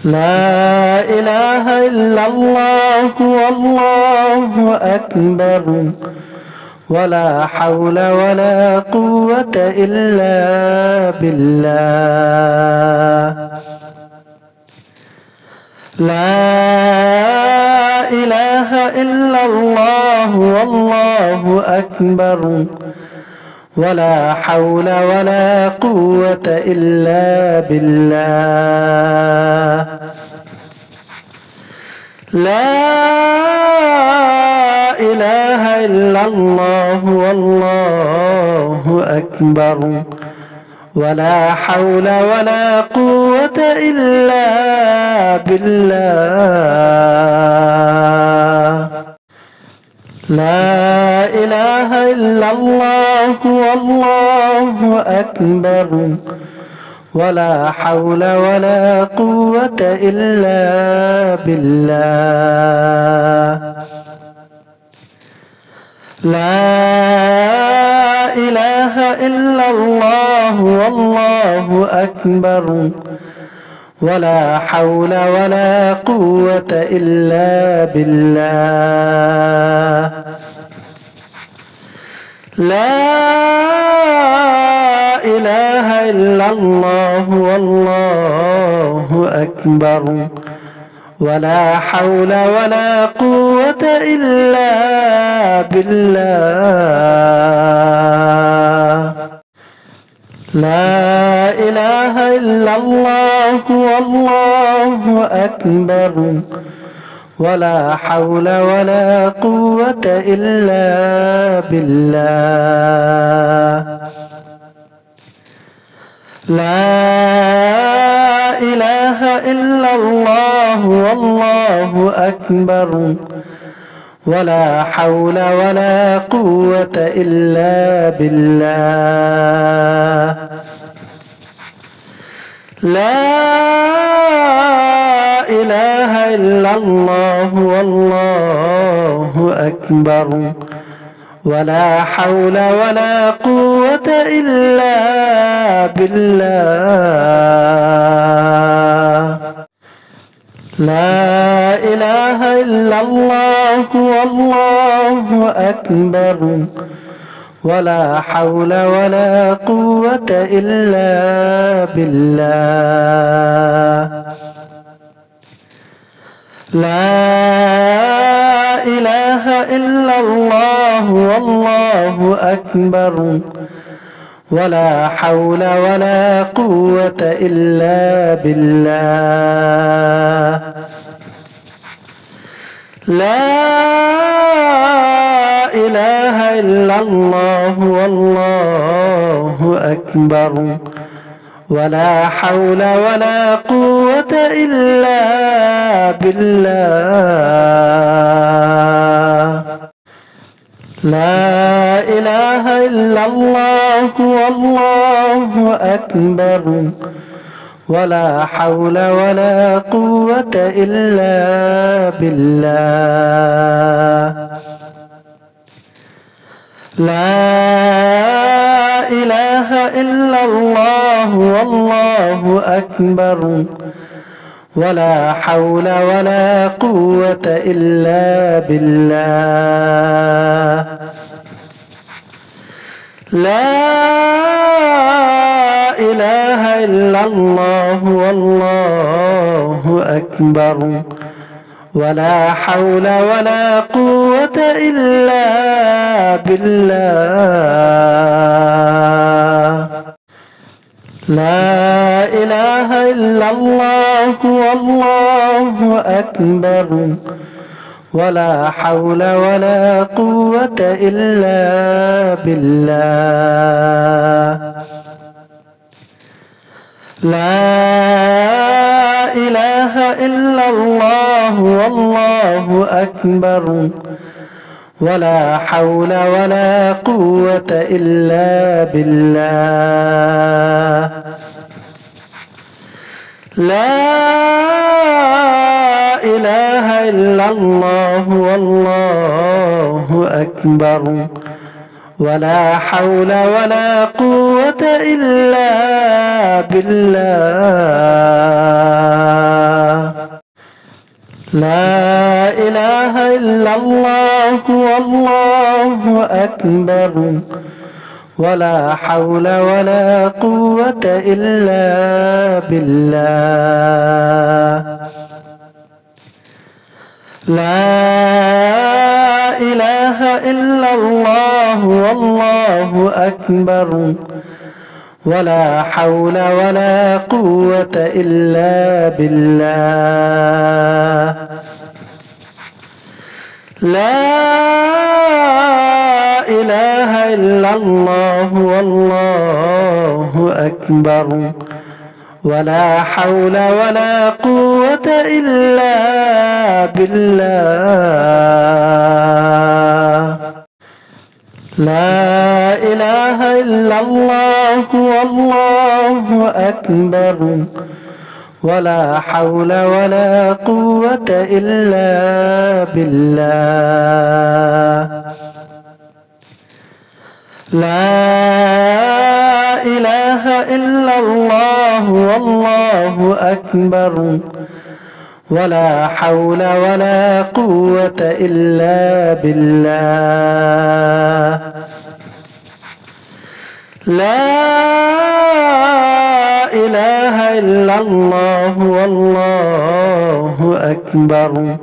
لا إله إلا الله والله أكبر ولا حول ولا قوة إلا بالله لا إله إلا الله والله أكبر ولا حول ولا قوة إلا بالله لا إله إلا الله والله أكبر ولا حول ولا قوة إلا بالله لا إله إلا الله والله أكبر ولا حول ولا قوة إلا بالله لا إله إلا الله والله أكبر ولا حول ولا قوة إلا بالله لا إله إلا الله والله أكبر ولا حول ولا قوة إلا بالله لا إله إلا الله والله أكبر ولا حول ولا قوة إلا بالله لا إله إلا الله والله أكبر ولا حول ولا قوة إلا بالله لا إله إلا الله والله أكبر ولا حول ولا قوة إلا بالله لا إله إلا الله والله أكبر ولا حول ولا قوة إلا بالله لا إله إلا الله والله أكبر ولا حول ولا قوة إلا بالله لا إله إلا الله والله أكبر ولا حول ولا قوة إلا بالله لا إله إلا الله والله أكبر ولا حول ولا قوة إلا بالله لا إله إلا الله والله أكبر ولا حول ولا قوة إلا بالله لا إله إلا الله والله أكبر ولا حول ولا قوة إلا بالله لا إله إلا الله والله أكبر ولا حول ولا قوة إلا بالله لا إله إلا الله والله أكبر ولا حول ولا قوة إلا بالله لا إله إلا الله والله أكبر ولا حول ولا قوة إلا بالله لا إله إلا الله والله أكبر ولا حول ولا قوة إلا بالله لا إله إلا الله والله أكبر ولا حول ولا قوة إلا بالله لا إله إلا الله والله أكبر ولا حول ولا قوة إلا بالله لا إله إلا الله والله أكبر ولا حول ولا قوة إلا بالله لا إله إلا الله والله أكبر ولا حول ولا قوة إلا بالله لا إله إلا الله والله أكبر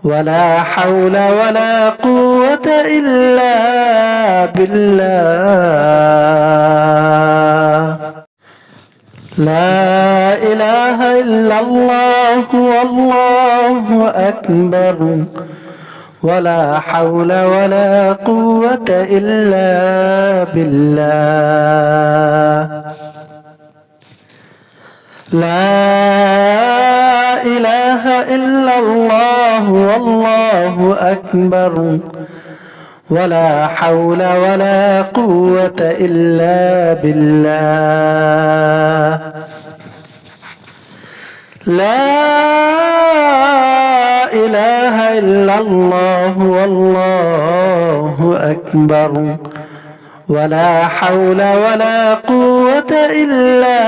ولا حول ولا قوة إلا بالله لا إله إلا الله والله أكبر ولا حول ولا قوة إلا بالله لا إله إلا الله والله أكبر ولا حول ولا قوة إلا بالله لا إله إلا الله والله أكبر ولا حول ولا قوة إلا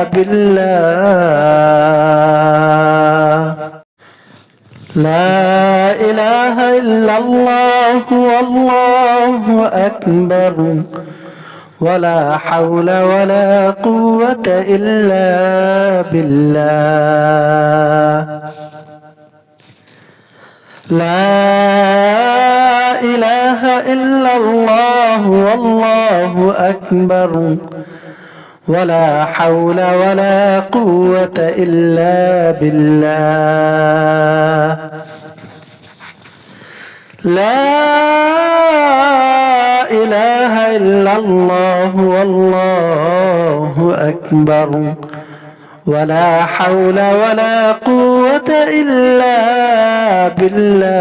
بالله لا إله إلا الله والله أكبر ولا حول ولا قوة إلا بالله لا إله إلا الله والله أكبر ولا حول ولا قوة إلا بالله لا إله إلا الله والله أكبر ولا حول ولا قوة إلا بالله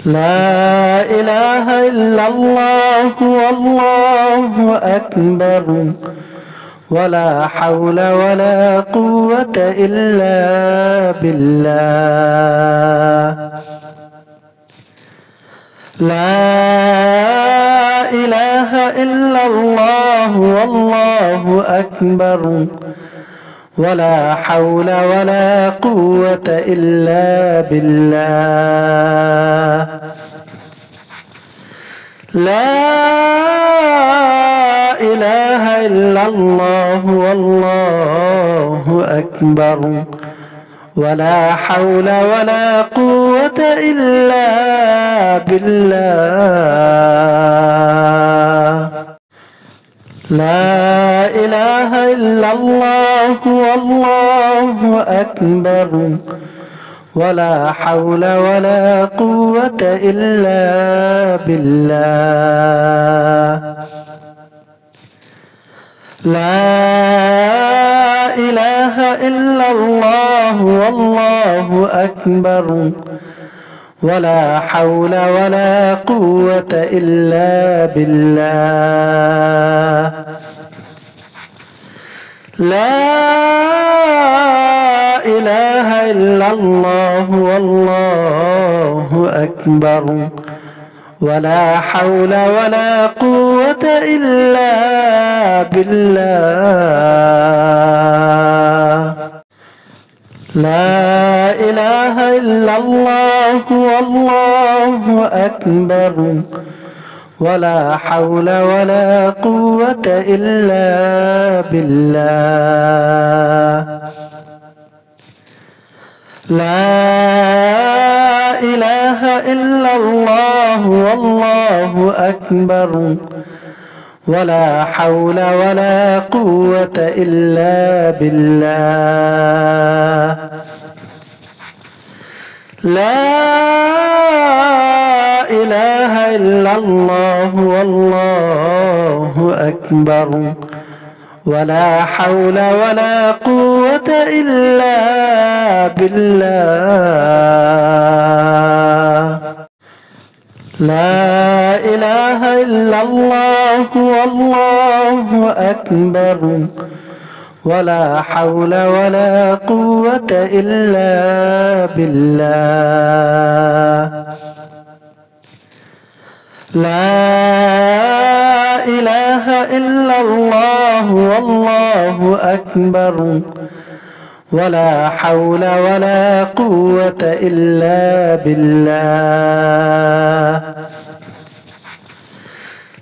لا إله إلا الله والله أكبر ولا حول ولا قوة إلا بالله لا إله إلا الله والله أكبر ولا حول ولا قوة إلا بالله لا إله إلا الله والله أكبر ولا حول ولا قوة إلا بالله لا إله إلا الله والله أكبر ولا حول ولا قوة إلا بالله لا إله إلا الله والله أكبر ولا حول ولا قوة إلا بالله لا إله إلا الله والله أكبر ولا حول ولا قوة إلا بالله لا إله إلا الله والله أكبر ولا حول ولا قوة إلا بالله لا إله إلا الله والله أكبر ولا حول ولا قوة إلا بالله لا إله إلا الله والله أكبر ولا حول ولا قوة إلا بالله لا إله إلا الله والله أكبر ولا حول ولا قوة إلا بالله لا إله إلا الله والله أكبر ولا حول ولا قوة إلا بالله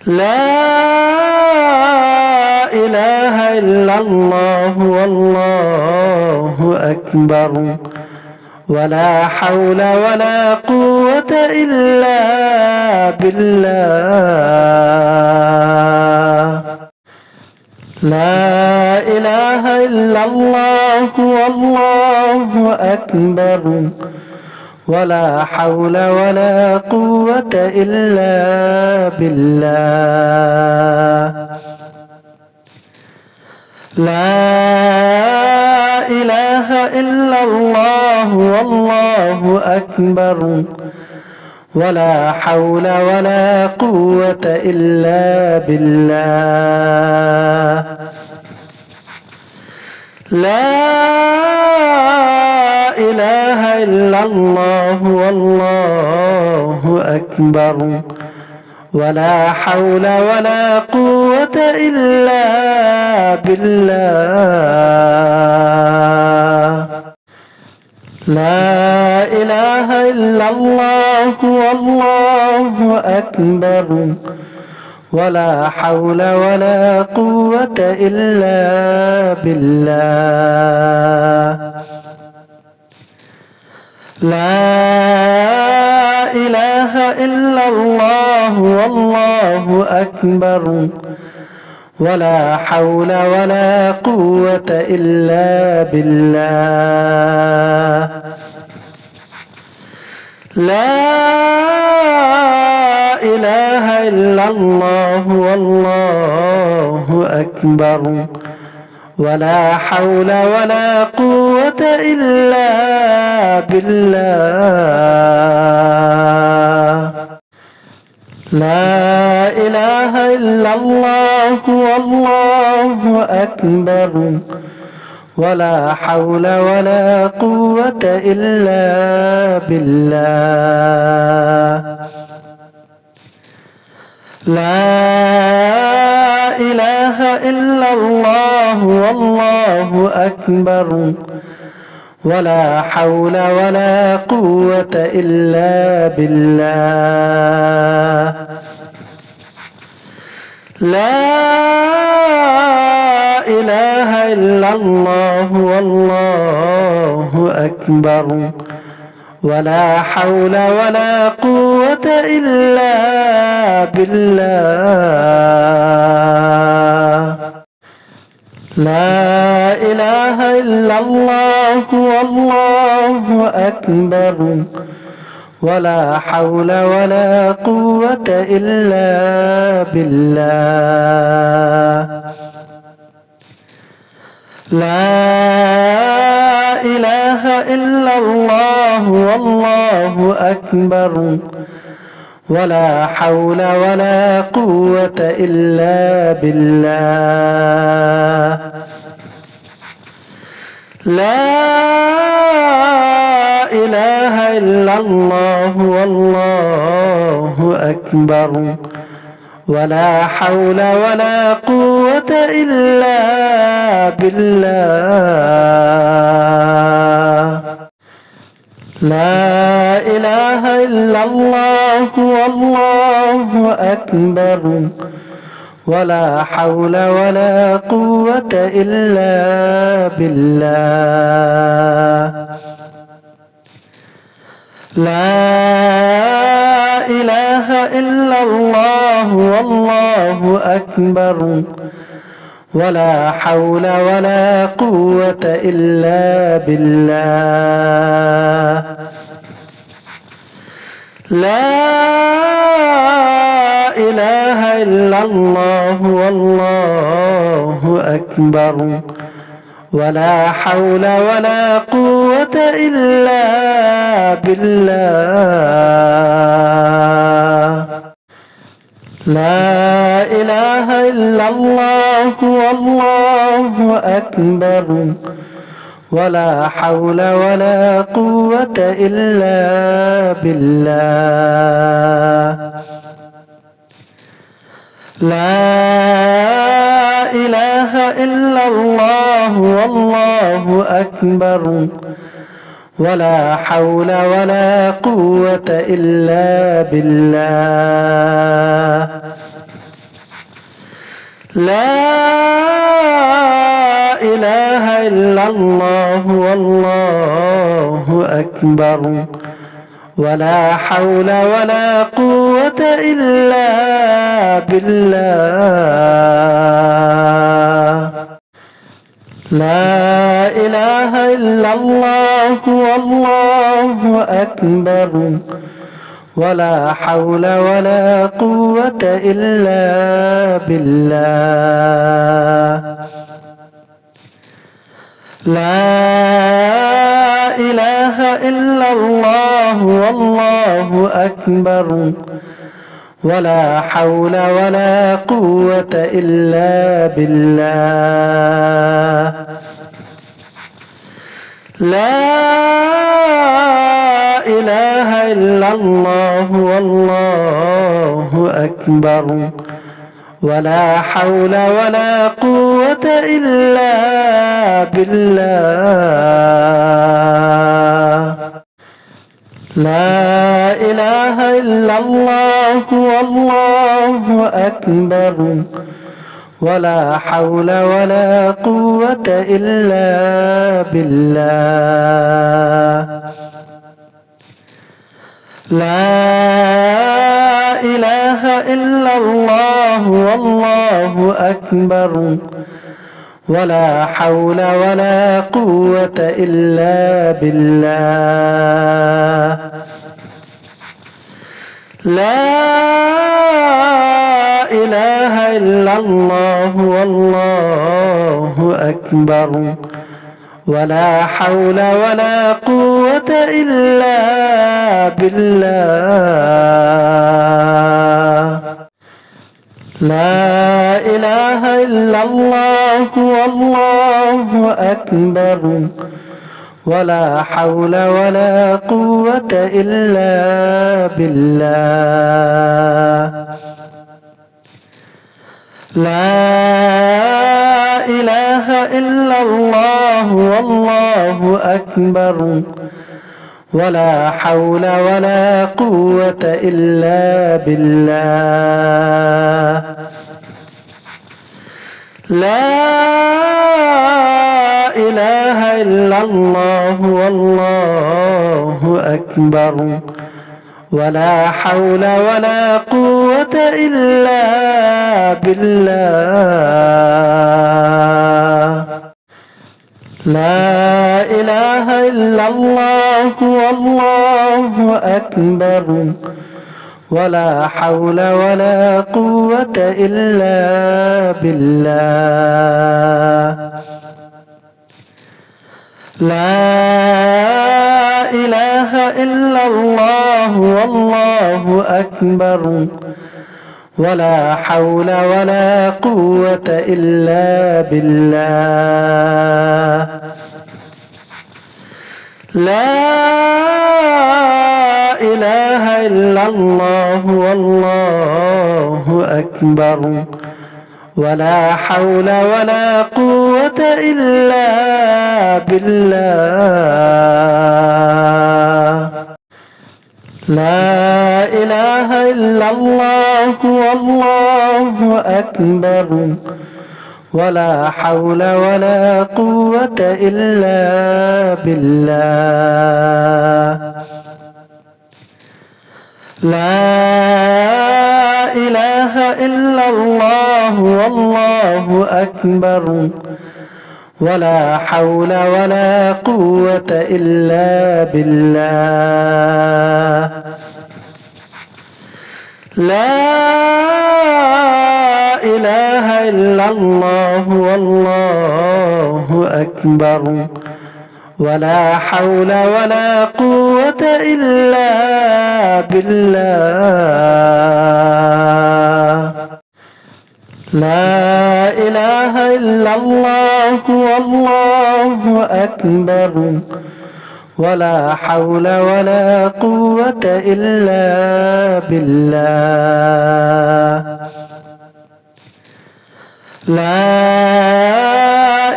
لا إله إلا الله والله أكبر ولا حول ولا قوة إلا بالله لا إله إلا الله والله أكبر ولا حول ولا قوة إلا بالله لا إله إلا الله والله أكبر ولا حول ولا قوة إلا بالله لا إله إلا الله والله أكبر ولا حول ولا قوة إلا بالله لا إله إلا الله والله أكبر ولا حول ولا قوة إلا بالله لا إله إلا الله والله أكبر ولا حول ولا قوة إلا بالله لا إله إلا الله والله أكبر ولا حول ولا قوة إلا بالله لا إله إلا الله والله أكبر ولا حول ولا قوة إلا بالله لا إله إلا الله والله أكبر ولا حول ولا قوة إلا بالله لا إله إلا الله والله أكبر ولا حول ولا قوة إلا بالله لا إله إلا الله والله أكبر ولا حول ولا قوة إلا بالله لا إله إلا الله والله أكبر ولا حول ولا قوة إلا بالله لا إله إلا الله والله أكبر ولا حول ولا قوة إلا بالله لا إله إلا الله والله أكبر ولا حول ولا قوة إلا بالله لا إله إلا الله والله أكبر ولا حول ولا قوة إلا بالله لا إله إلا الله والله أكبر ولا حول ولا قوة إلا بالله لا إله إلا الله والله أكبر ولا حول ولا قوة إلا بالله لا إله إلا الله والله أكبر ولا حول ولا قوة إلا بالله لا إله إلا الله والله أكبر ولا حول ولا قوة إلا بالله لا إله إلا الله والله أكبر ولا حول ولا قوة إلا بالله لا إله إلا الله والله أكبر ولا حول ولا قوة إلا بالله لا إله إلا الله والله أكبر ولا حول ولا قوة إلا بالله لا إله إلا الله والله أكبر ولا حول ولا قوة إلا بالله لا إله إلا الله والله أكبر ولا حول ولا قوة إلا بالله لا إله إلا الله والله أكبر ولا حول ولا قوة إلا بالله لا إله إلا الله والله أكبر ولا حول ولا قوة إلا بالله لا إله إلا الله والله أكبر ولا حول ولا قوة إلا بالله لا إله إلا الله والله أكبر ولا حول ولا قوة إلا بالله لا إله إلا الله والله أكبر ولا حول ولا قوة إلا بالله لا إله إلا الله والله أكبر ولا حول ولا قوة إلا بالله لا إله إلا الله والله أكبر ولا حول ولا قوة إلا بالله لا إله إلا الله والله أكبر ولا حول ولا قوة إلا بالله لا إله إلا الله والله أكبر ولا حول ولا قوة إلا بالله لا إله إلا الله والله أكبر ولا حول ولا قوة إلا بالله لا إله إلا الله والله أكبر ولا حول ولا قوة إلا بالله لا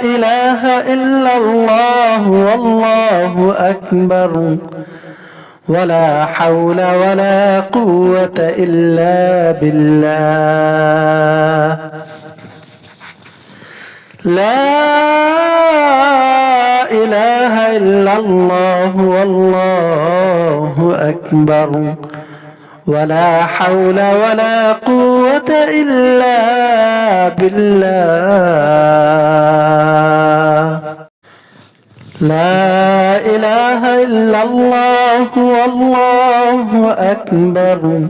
إله إلا الله والله أكبر ولا حول ولا قوة إلا بالله لا إله إلا الله والله أكبر ولا حول ولا قوة إلا بالله لا إله إلا الله والله أكبر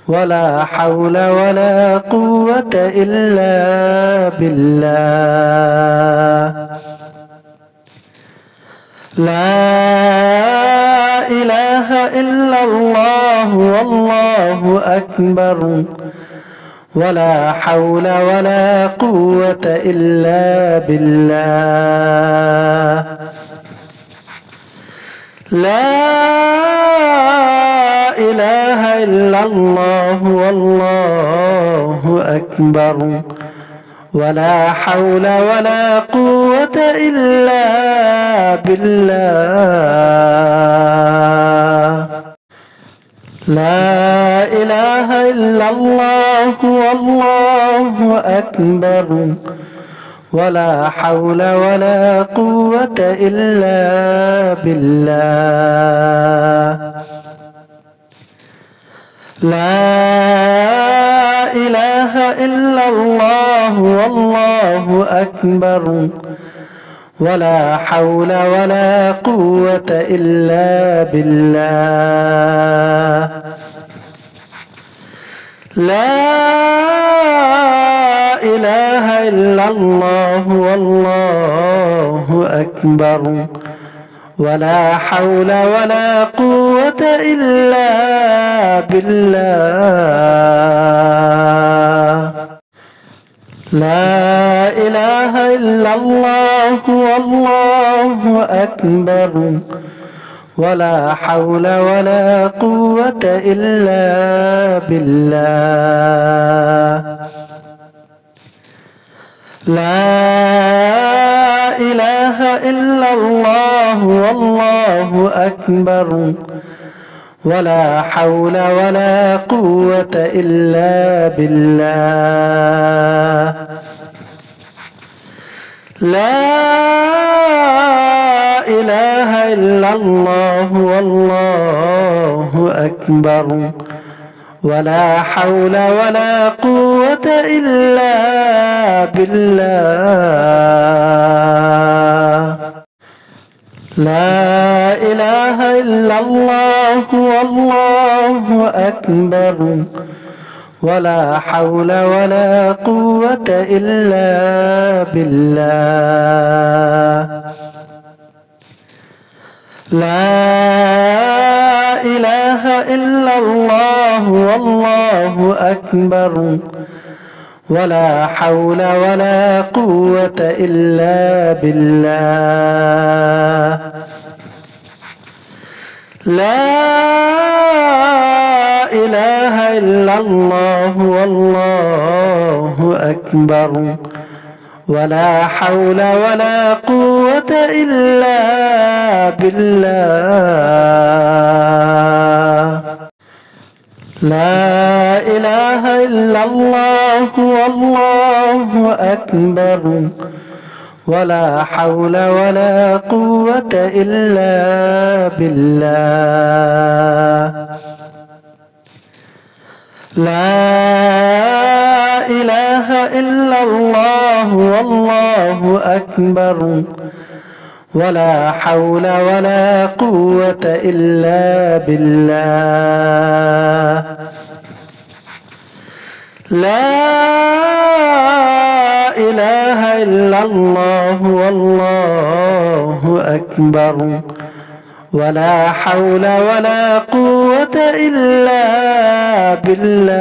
ولا حول ولا قوة إلا بالله لا إله إلا الله والله أكبر ولا حول ولا قوة إلا بالله لا إله إلا الله والله أكبر ولا حول ولا قوة إلا بالله لا إله إلا الله والله أكبر ولا حول ولا قوة إلا بالله لا إله إلا الله والله أكبر ولا حول ولا قوة إلا بالله لا إله إلا الله والله أكبر ولا حول ولا قوة إلا بالله لا إله إلا الله والله أكبر ولا حول ولا قوة إلا بالله لا إله إلا الله والله أكبر ولا حول ولا قوة إلا بالله لا إله إلا الله والله أكبر ولا حول ولا قوة إلا بالله لا إله إلا الله والله أكبر ولا حول ولا قوة إلا بالله لا إله إلا الله والله أكبر ولا حول ولا قوة إلا بالله لا إله إلا الله والله أكبر ولا حول ولا قوة إلا بالله لا إله إلا الله والله أكبر ولا حول ولا قوة إلا بالله لا إله إلا الله والله أكبر ولا حول ولا قوة إلا بالله لا إله إلا الله والله أكبر ولا حول ولا قوة إلا بالله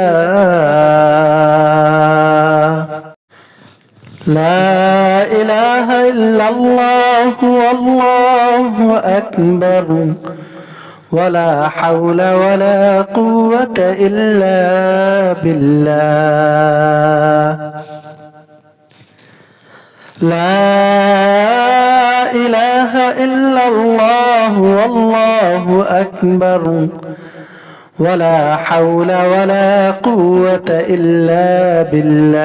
لا إله إلا الله والله أكبر ولا حول ولا قوة إلا بالله لا إله إلا الله والله أكبر ولا حول ولا قوة إلا بالله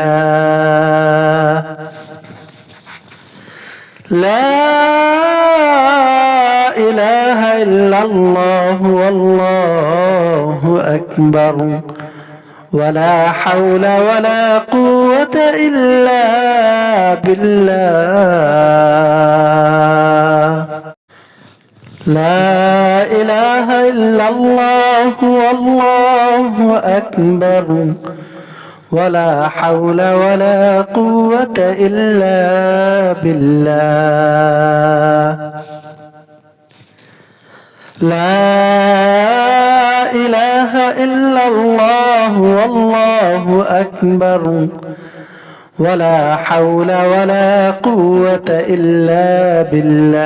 لا إله إلا الله والله أكبر ولا حول ولا قوة إلا بالله لا إله إلا الله والله أكبر ولا حول ولا قوة إلا بالله لا إله إلا الله والله أكبر ولا حول ولا قوة إلا بالله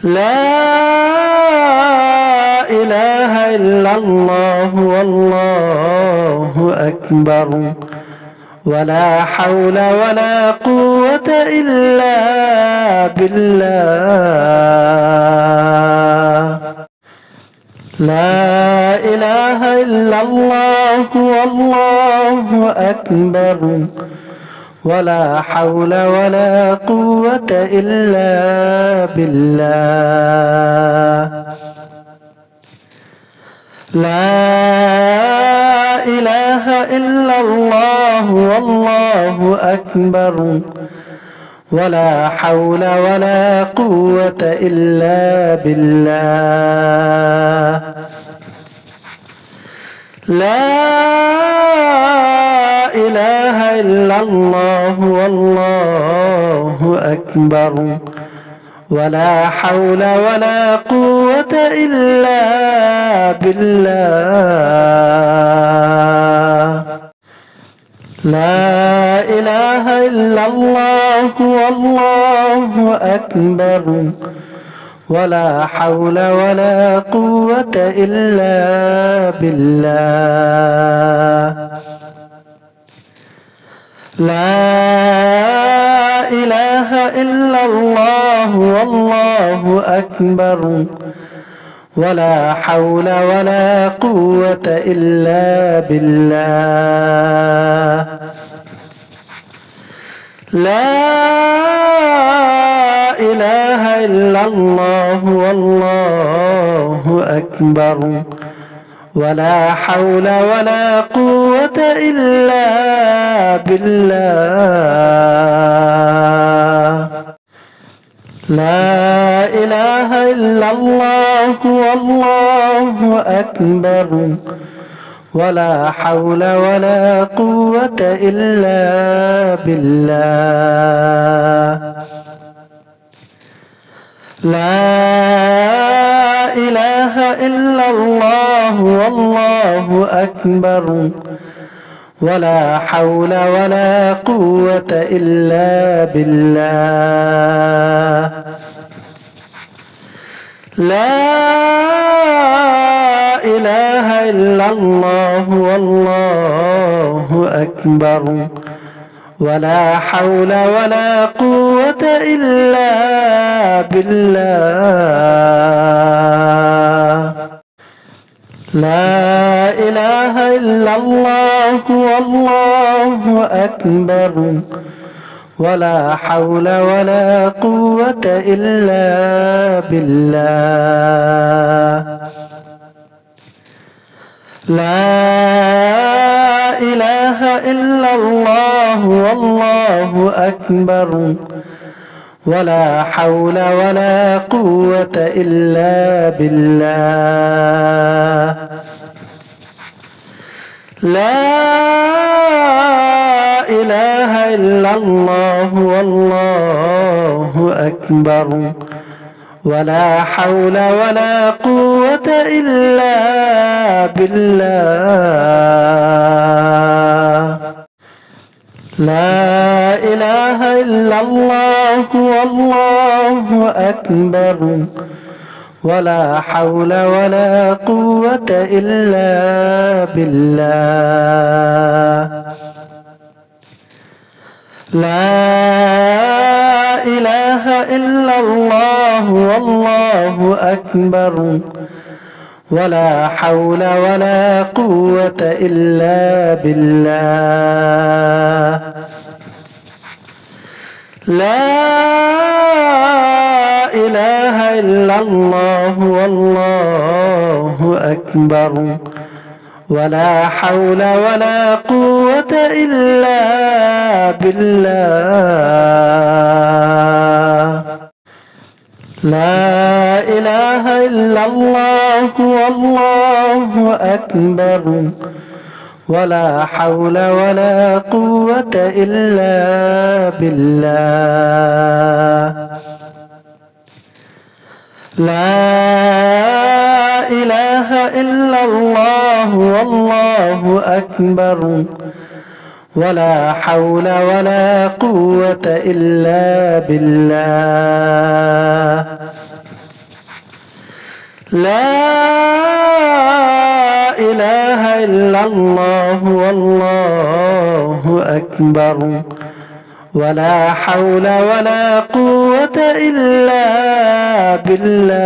لا إله إلا الله والله أكبر ولا حول ولا قوة إلا بالله لا إله إلا الله والله أكبر ولا حول ولا قوة إلا بالله لا إله إلا الله والله أكبر ولا حول ولا قوة إلا بالله لا إله إلا الله والله أكبر ولا حول ولا قوة إلا بالله لا إله إلا الله والله أكبر ولا حول ولا قوة إلا بالله لا إله إلا الله والله أكبر ولا حول ولا قوة إلا بالله لا إله إلا الله والله أكبر ولا حول ولا قوة إلا بالله لا إله إلا الله والله أكبر ولا حول ولا قوة إلا بالله لا إله إلا الله والله أكبر ولا حول ولا قوة إلا بالله لا إله إلا الله والله أكبر ولا حول ولا قوة إلا بالله لا إله إلا الله والله أكبر ولا حول ولا قوة إلا بالله لا إله إلا الله والله أكبر ولا حول ولا قوة إلا بالله لا إله إلا الله والله أكبر ولا حول ولا قوة إلا بالله لا إله إلا الله والله أكبر ولا حول ولا قوة إلا بالله لا إله إلا الله والله أكبر ولا حول ولا قوة إلا بالله لا إله إلا الله والله أكبر ولا حول ولا قوة إلا بالله لا إله إلا الله والله أكبر ولا حول ولا قوة إلا بالله لا إله إلا الله والله أكبر ولا حول ولا قوة إلا بالله لا إله إلا الله والله أكبر ولا حول ولا قوة إلا بالله